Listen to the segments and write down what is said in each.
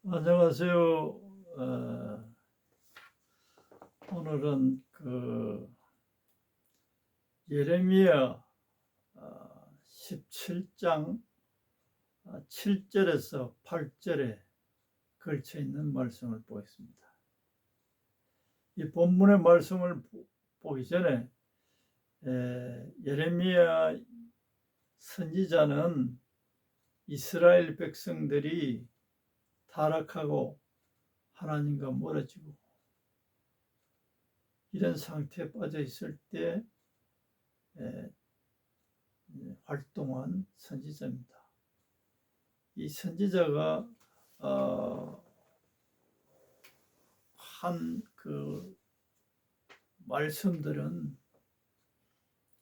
안녕하세요. 오늘은 예레미야 17장 7절에서 8절에 걸쳐 있는 말씀을 보겠습니다. 이 본문의 말씀을 보기 전에 예레미야 선지자는 이스라엘 백성들이 타락하고 하나님과 멀어지고 이런 상태에 빠져 있을 때 활동한 선지자입니다. 이 선지자가 한 말씀들은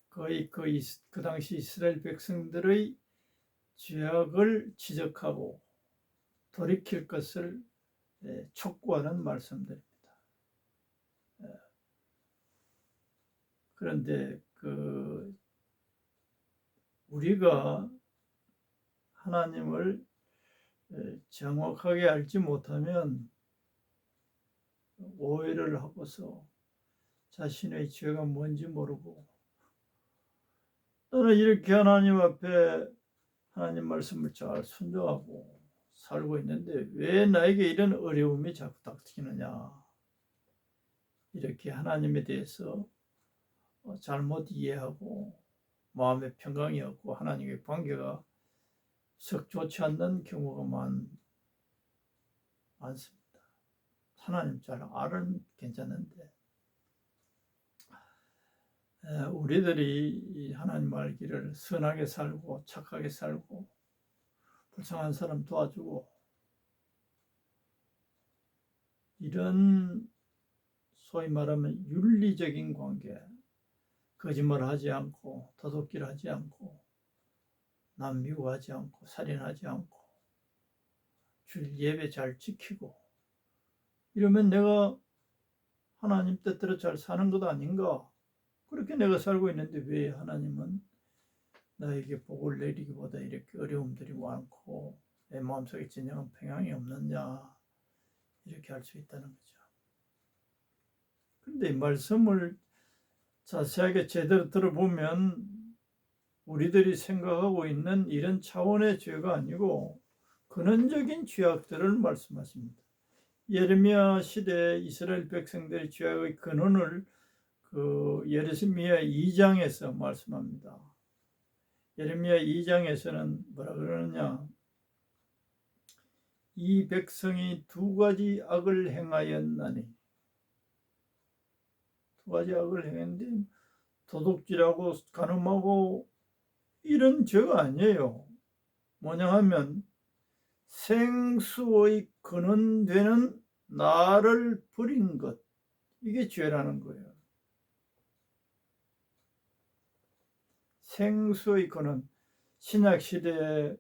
거의 그 당시 이스라엘 백성들의 죄악을 지적하고 돌이킬 것을 촉구하는 말씀들입니다. 그런데 우리가 하나님을 정확하게 알지 못하면 오해를 하고서 자신의 죄가 뭔지 모르고 또는 이렇게 하나님 앞에 하나님 말씀을 잘 순종하고 살고 있는데 왜 나에게 이런 어려움이 자꾸 닥치느냐, 이렇게 하나님에 대해서 잘못 이해하고 마음의 평강이 없고 하나님의 관계가 썩 좋지 않는 경우가 많습니다. 하나님 잘 알은 괜찮은데 우리들이 하나님 알기를 선하게 살고 착하게 살고 불쌍한 사람 도와주고 이런 소위 말하면 윤리적인 관계, 거짓말하지 않고 도둑질하지 않고 남 미워하지 않고 살인하지 않고 주일 예배 잘 지키고 이러면 내가 하나님 뜻대로 잘 사는 것 아닌가? 그렇게 내가 살고 있는데 왜 하나님은 나에게 복을 내리기보다 이렇게 어려움들이 많고 내 마음속에 진정한 평안이 없느냐, 이렇게 할 수 있다는 거죠. 그런데 이 말씀을 자세하게 제대로 들어보면 우리들이 생각하고 있는 이런 차원의 죄가 아니고 근원적인 죄악들을 말씀하십니다. 예레미야 시대 이스라엘 백성들의 죄악의 근원을 예레미야 2장에서 말씀합니다. 예레미야 2장에서는 뭐라 그러느냐, 이 백성이 두 가지 악을 행하였나니, 두 가지 악을 행했는데 도둑질하고 간음하고 이런 죄가 아니에요. 뭐냐 하면 생수의 근원되는 나를 버린 것, 이게 죄라는 거예요. 생수의 근원, 신약시대에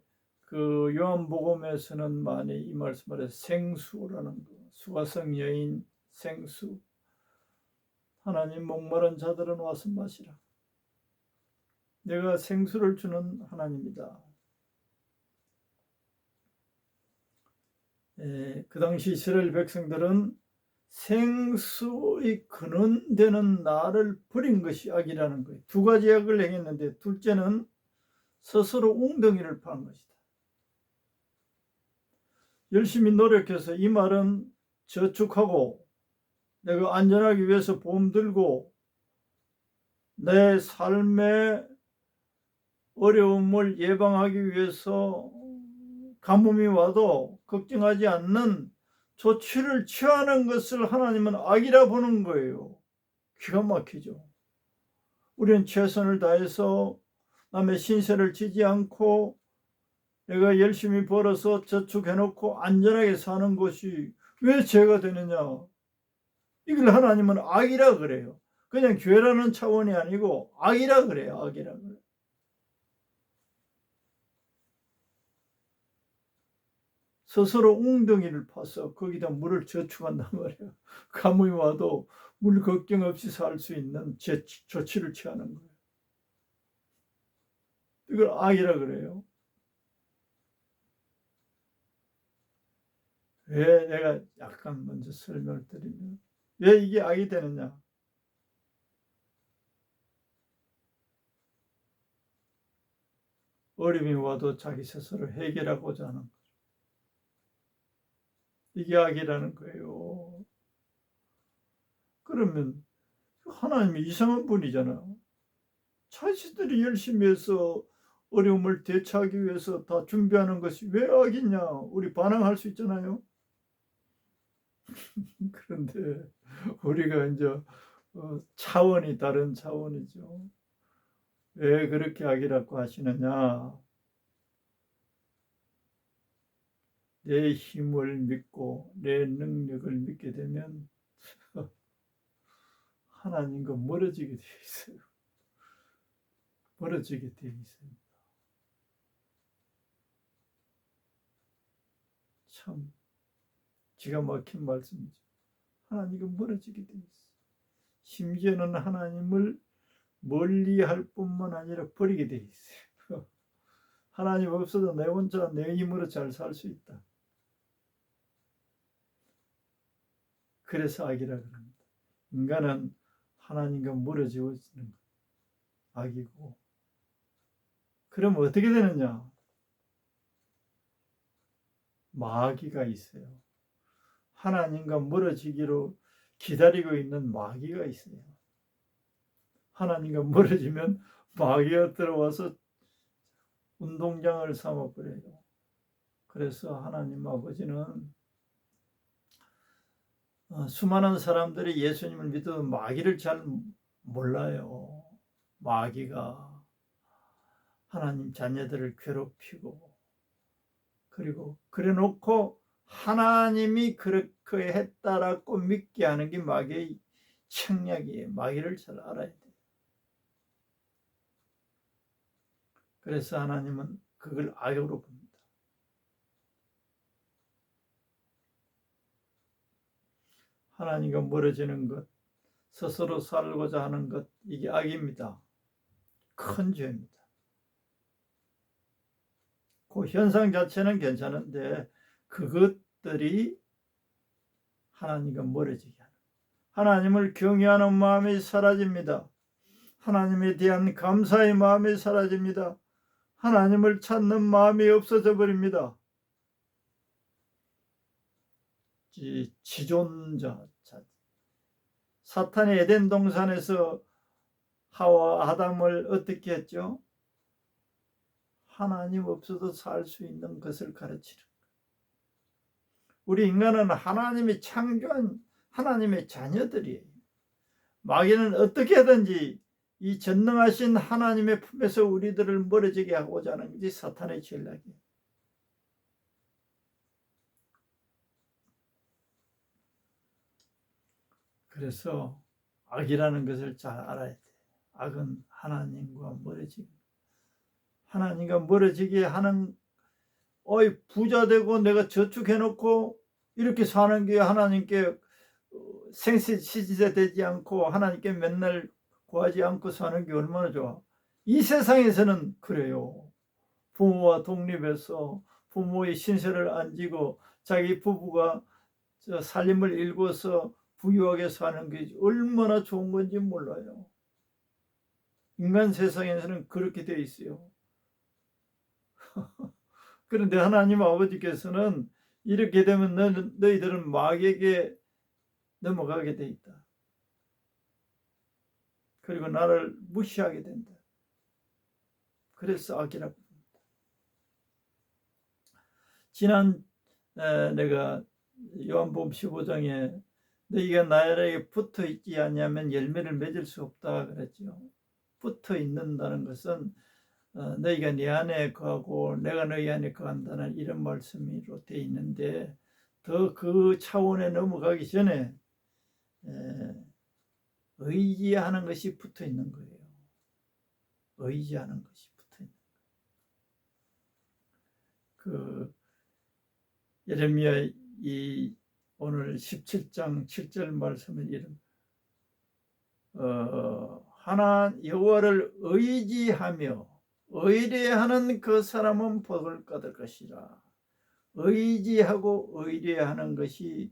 요한복음에서는 많이 이 말씀을 해서 생수라는 거, 수가성 여인 생수, 하나님 목마른 자들은 와서 마시라, 내가 생수를 주는 하나님이다. 그 당시 이스라엘 백성들은 생수의 근원되는 나를 버린 것이 악이라는 거예요. 두 가지 악을 행했는데 둘째는 스스로 웅덩이를 파는 것이다. 열심히 노력해서, 이 말은 저축하고 내가 안전하기 위해서 보험 들고 내 삶의 어려움을 예방하기 위해서 가뭄이 와도 걱정하지 않는 조치를 취하는 것을 하나님은 악이라 보는 거예요. 기가 막히죠. 우리는 최선을 다해서 남의 신세를 지지 않고 내가 열심히 벌어서 저축해놓고 안전하게 사는 것이 왜 죄가 되느냐, 이걸 하나님은 악이라 그래요. 그냥 죄라는 차원이 아니고 악이라 그래요. 악이라 그래요. 스스로 웅덩이를 파서 거기다 물을 저축한단 말이에요. 가뭄이 와도 물 걱정 없이 살 수 있는 조치를 취하는 거예요. 이걸 악이라 그래요. 왜 내가 약간 먼저 설명을 드리면 왜 이게 악이 되느냐? 어려움이 와도 자기 스스로 해결하고자 하는 거죠. 이게 악이라는 거예요. 그러면 하나님이 이상한 분이잖아요. 자신들이 열심히 해서 어려움을 대처하기 위해서 다 준비하는 것이 왜 악이냐? 우리 반항할 수 있잖아요. 그런데 우리가 이제 차원이 다른 차원이죠. 왜 그렇게 악이라고 하시느냐? 내 힘을 믿고 내 능력을 믿게 되면 하나님과 멀어지게 되어 있어요. 멀어지게 되어 있어요. 참 기가 막힌 말씀이죠. 하나님과 멀어지게 되어 있어요. 심지어는 하나님을 멀리할 뿐만 아니라 버리게 되어 있어요. 하나님 없어도 내 혼자 내 힘으로 잘 살 수 있다. 그래서 악이라 그럽니다. 인간은 하나님과 멀어지는 것, 악이고. 그럼 어떻게 되느냐? 마귀가 있어요. 하나님과 멀어지기로 기다리고 있는 마귀가 있어요. 하나님과 멀어지면 마귀가 들어와서 운동장을 삼아버려요. 그래서 하나님 아버지는 수많은 사람들이 예수님을 믿어도 마귀를 잘 몰라요. 마귀가 하나님 자녀들을 괴롭히고, 그리고 그래 놓고 하나님이 그렇게 했다라고 믿게 하는 게 마귀의 책략이에요. 마귀를 잘 알아야 돼요. 그래서 하나님은 그걸 악으로 봅니다. 하나님과 멀어지는 것, 스스로 살고자 하는 것, 이게 악입니다. 큰 죄입니다. 그 현상 자체는 괜찮은데 그것들이 하나님과 멀어지게 하는, 하나님을 경외하는 마음이 사라집니다. 하나님에 대한 감사의 마음이 사라집니다. 하나님을 찾는 마음이 없어져 버립니다. 지존자, 사탄이 에덴 동산에서 하와 아담을 어떻게 했죠? 하나님 없어도 살 수 있는 것을 가르치는 거예요. 우리 인간은 하나님이 창조한 하나님의 자녀들이에요. 마귀는 어떻게든지 이 전능하신 하나님의 품에서 우리들을 멀어지게 하고자 하는 것이 사탄의 전략이에요. 그래서 악이라는 것을 잘 알아야 돼요. 악은 하나님과 멀어지기, 하나님과 멀어지게 하는, 부자 되고 내가 저축해놓고 이렇게 사는 게 하나님께 생시지대 되지 않고 하나님께 맨날 구하지 않고 사는 게 얼마나 좋아. 이 세상에서는 그래요. 부모와 독립해서 부모의 신세를 안 지고 자기 부부가 살림을 일궈서 부유하게 사는 게 얼마나 좋은 건지 몰라요. 인간 세상에서는 그렇게 되어 있어요. 그런데 하나님 아버지께서는 이렇게 되면 너희들은 마귀에게 넘어가게 돼 있다. 그리고 나를 무시하게 된다. 그래서 악이라고 합니다. 지난 내가 요한복음 15장에 너희가 나에게 붙어 있지 않냐면 열매를 맺을 수 없다 그랬죠. 붙어 있는다는 것은 너희가 내 안에 거하고 내가 너희 안에 거한다는 이런 말씀으로 되어 있는데, 더 그 차원에 넘어가기 전에 의지하는 것이 붙어 있는 거예요. 의지하는 것이 붙어 있는 거예요. 예레미야 이 오늘 17장 7절 말씀은 이런, 여호와를 의지하며 의뢰하는 그 사람은 복을 받을 것이라. 의지하고 의뢰하는 것이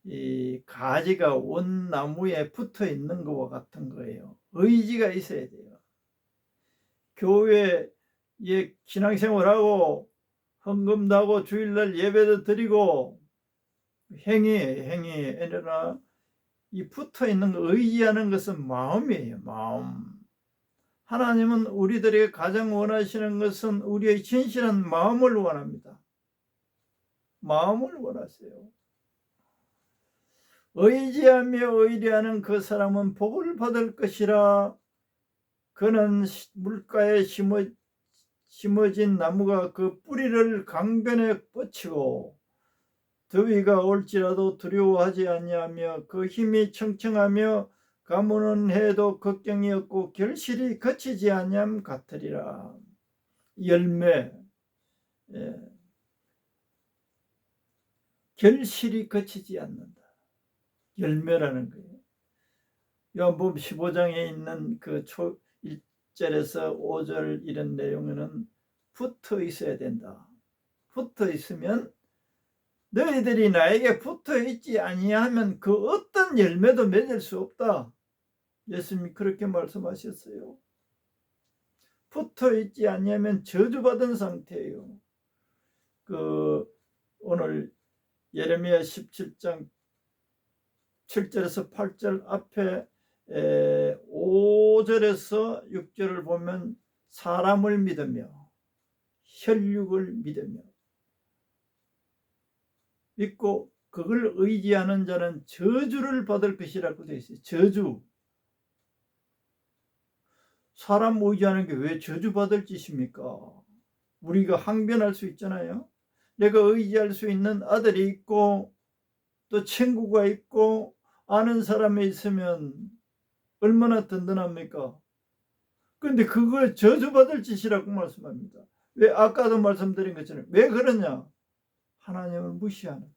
이 가지가 온 나무에 붙어 있는 것과 같은 거예요. 의지가 있어야 돼요. 교회에 신앙생활하고 헌금도 하고 주일날 예배도 드리고 행위에 그러나 이 붙어 있는 거, 의지하는 것은 마음이에요. 마음. 하나님은 우리들에게 가장 원하시는 것은 우리의 진실한 마음을 원합니다. 마음을 원하세요. 의지하며 의뢰하는 그 사람은 복을 받을 것이라. 그는 물가에 심어진 나무가 그 뿌리를 강변에 뻗치고 더위가 올지라도 두려워하지 아니하며 그 힘이 청청하며 가무는 해도 걱정이 없고 결실이 거치지 아니함 같으리라. 열매, 결실이 거치지 않는다. 열매라는 거예요. 요한복음 15장에 있는 그 1절에서 5절 이런 내용에는 붙어 있어야 된다. 붙어 있으면 너희들이 나에게 붙어 있지 아니하면 그 어떤 열매도 맺을 수 없다. 예수님이 그렇게 말씀하셨어요. 붙어 있지 아니하면 저주받은 상태예요. 오늘 예레미야 17장 7절에서 8절 앞에 5절에서 6절을 보면 사람을 믿으며 혈육을 믿고 그걸 의지하는 자는 저주를 받을 것이라고 되어 있어요. 저주. 사람 의지하는 게 왜 저주받을 짓입니까? 우리가 항변할 수 있잖아요. 내가 의지할 수 있는 아들이 있고 또 친구가 있고 아는 사람이 있으면 얼마나 든든합니까? 그런데 그걸 저주받을 짓이라고 말씀합니다. 왜? 아까도 말씀드린 것처럼 왜 그러냐? 하나님을 무시하는,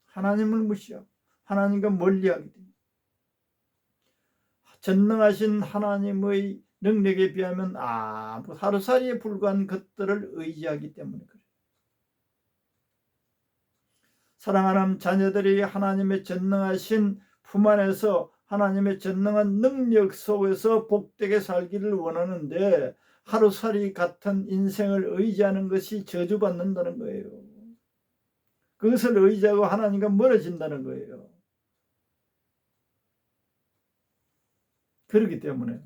하나님을 무시하고 하나님과 멀리하게 됩니다. 전능하신 하나님의 능력에 비하면 하루살이에 불과한 것들을 의지하기 때문에 그래요. 사랑하는 자녀들이 하나님의 전능하신 품 안에서 하나님의 전능한 능력 속에서 복되게 살기를 원하는데 하루살이 같은 인생을 의지하는 것이 저주받는다는 거예요. 그것을 의지하고 하나님과 멀어진다는 거예요. 그렇기 때문에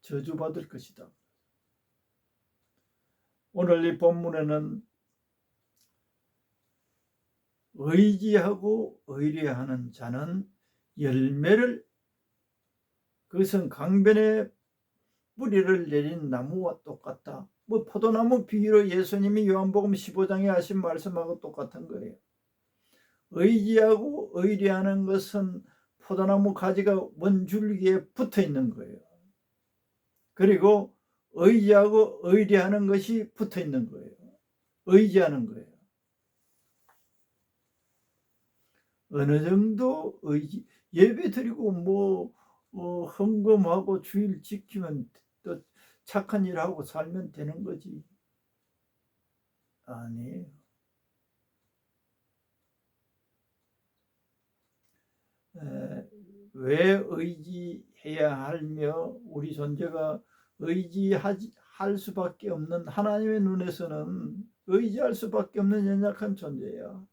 저주받을 것이다. 오늘 이 본문에는 의지하고 의뢰하는 자는 열매를, 그것은 강변에 뿌리를 내린 나무와 똑같다. 포도나무 비유로 예수님이 요한복음 15장에 하신 말씀하고 똑같은 거예요. 의지하고 의뢰하는 것은 포도나무 가지가 원줄기에 붙어 있는 거예요. 그리고 의지하고 의뢰하는 것이 붙어 있는 거예요. 의지하는 거예요. 어느 정도 예배 드리고 헌금하고 주일 지키면 또 착한 일 하고 살면 되는 거지. 아니에요. 왜 의지해야 하며 우리 존재가 의지할 수밖에 없는, 하나님의 눈에서는 의지할 수밖에 없는 연약한 존재야.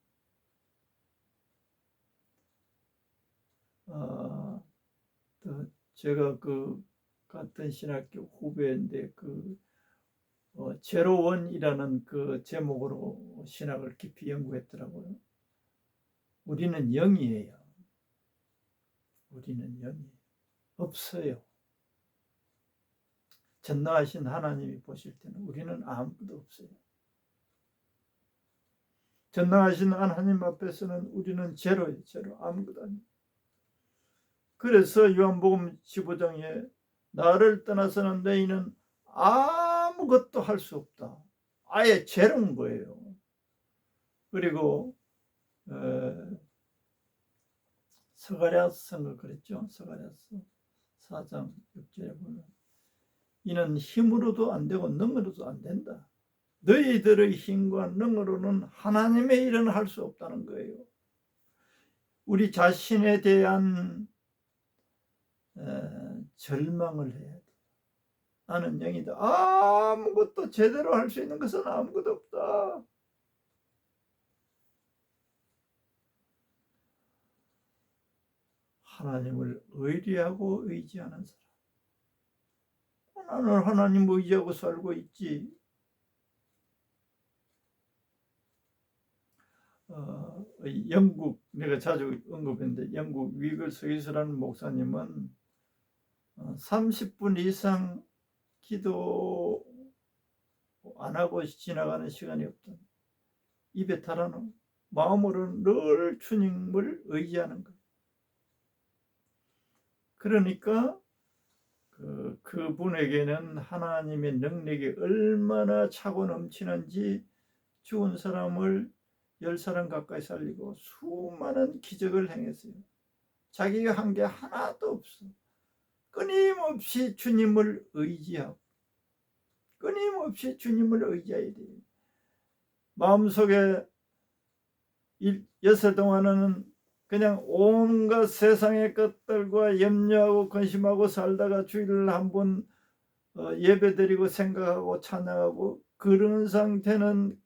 제가 같은 신학교 후배인데 제로원이라는 그 제목으로 신학을 깊이 연구했더라고요. 우리는 영이에요. 우리는 영이 없어요. 전능하신 하나님이 보실 때는 우리는 아무것도 없어요. 전능하신 하나님 앞에서는 우리는 제로예요. 제로. 아무것도 아니에요. 그래서 요한복음 15장에 나를 떠나서는 너희는 아무것도 할 수 없다. 아예 제로인 거예요. 그리고 스가랴서가 그랬죠. 스가랴서 4장 6절에 보면 이는 힘으로도 안 되고 능으로도 안 된다. 너희들의 힘과 능으로는 하나님의 일은 할 수 없다는 거예요. 우리 자신에 대한 절망을 해야 돼. 나는 영이다. 아무것도 제대로 할 수 있는 것은 아무것도 없다. 하나님을 의리하고 의지하는 사람. 나는 하나님 의지하고 살고 있지. 영국, 내가 자주 언급했는데 영국 위글 스위스라는 목사님은 30분 이상 기도 안 하고 지나가는 시간이 없다. 입에 달아놓은 마음으로 늘 주님을 의지하는 것. 그러니까 그분에게는 하나님의 능력이 얼마나 차고 넘치는지 죽은 사람을 10사람 가까이 살리고 수많은 기적을 행했어요. 자기가 한 게 하나도 없어. 끊임없이 주님을 의지하고 끊임없이 주님을 의지해야 돼요. 마음속에 6일 동안은 그냥 온갖 세상의 것들과 염려하고 근심하고 살다가 주일을 한번 예배드리고 생각하고 찬양하고 그런 상태는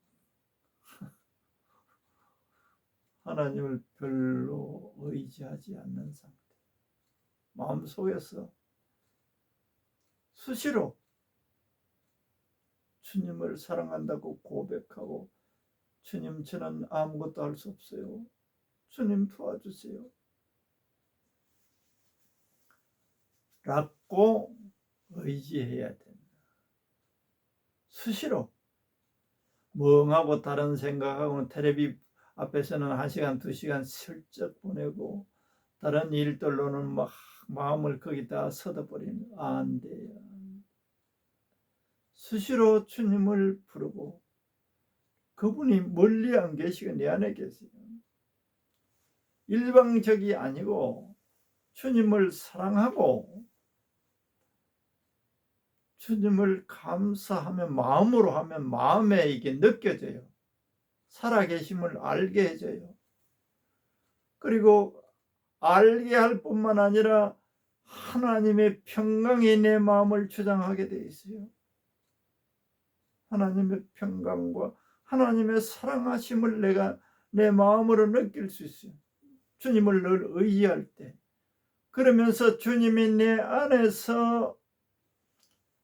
하나님을 별로 의지하지 않는 상태. 마음속에서 수시로 주님을 사랑한다고 고백하고 주님, 저는 아무것도 할 수 없어요. 주님 도와주세요. 라고 의지해야 된다. 수시로 멍하고 다른 생각하고 텔레비 앞에서는 1시간, 2시간 슬쩍 보내고 다른 일들로는 막 마음을 거기다 쏟아버리는 안 돼요. 수시로 주님을 부르고 그분이 멀리 안 계시고 내 안에 계세요. 일방적이 아니고 주님을 사랑하고 주님을 감사하면 마음으로 하면 마음에 이게 느껴져요. 살아계심을 알게 해줘요. 그리고 알게 할 뿐만 아니라 하나님의 평강이 내 마음을 주장하게 되어 있어요. 하나님의 평강과 하나님의 사랑하심을 내가 내 마음으로 느낄 수 있어요. 주님을 늘 의지할 때. 그러면서 주님이 내 안에서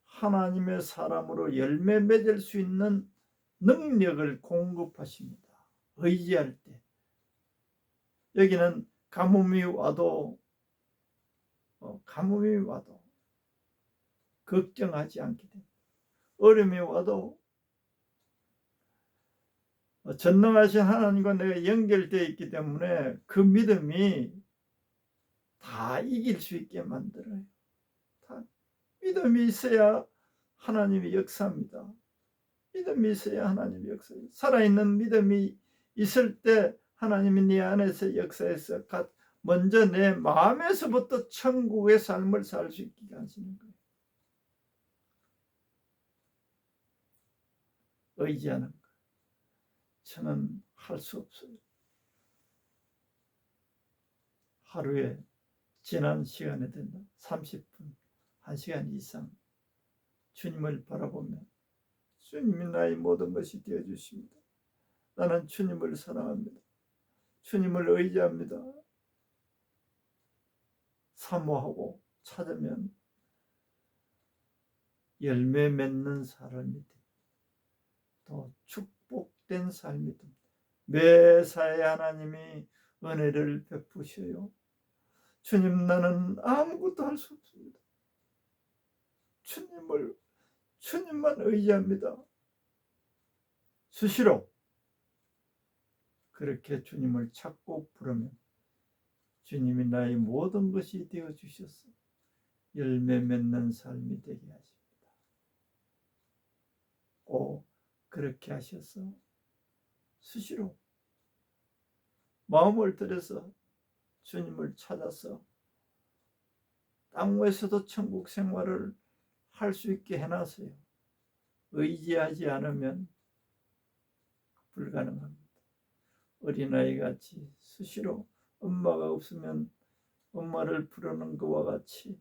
하나님의 사람으로 열매 맺을 수 있는 능력을 공급하십니다. 의지할 때. 여기는 가뭄이 와도 걱정하지 않게 됩니다. 어려움이 와도 전능하신 하나님과 내가 연결되어 있기 때문에 그 믿음이 다 이길 수 있게 만들어요. 다 믿음이 있어야 하나님이 역사합니다. 믿음이 있어야 하나님이 역사해요. 살아있는 믿음이 있을 때 하나님이 네 안에서 역사해서 먼저 내 마음에서부터 천국의 삶을 살 수 있게 하시는 거예요. 의지하는 거. 저는 할 수 없어요. 하루에 지난 시간에 된다. 30분, 1시간 이상 주님을 바라보며 주님이 나의 모든 것이 되어주십니다. 나는 주님을 사랑합니다. 주님을 의지합니다. 사모하고 찾으면 열매 맺는 사람이 됩니다. 더 축복된 삶이 됩니다. 매사에 하나님이 은혜를 베푸셔요. 주님, 나는 아무것도 할 수 없습니다. 주님만 의지합니다. 수시로 그렇게 주님을 찾고 부르면 주님이 나의 모든 것이 되어주셔서 열매 맺는 삶이 되게 하십니다. 꼭 그렇게 하셔서 수시로 마음을 들여서 주님을 찾아서 땅에서도 천국 생활을 할 수 있게 해놨어요. 의지하지 않으면 불가능합니다. 어린아이 같이 수시로 엄마가 없으면 엄마를 부르는 것과 같이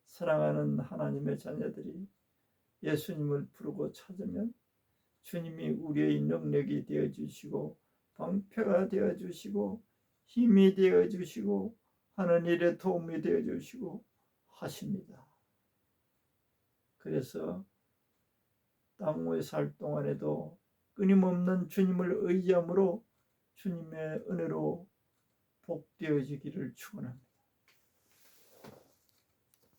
사랑하는 하나님의 자녀들이 예수님을 부르고 찾으면 주님이 우리의 능력이 되어주시고 방패가 되어주시고 힘이 되어주시고 하는 일에 도움이 되어주시고 하십니다. 그래서 땅 위에 살 동안에도 끊임없는 주님을 의지함으로 주님의 은혜로 복되어지기를 축원합니다.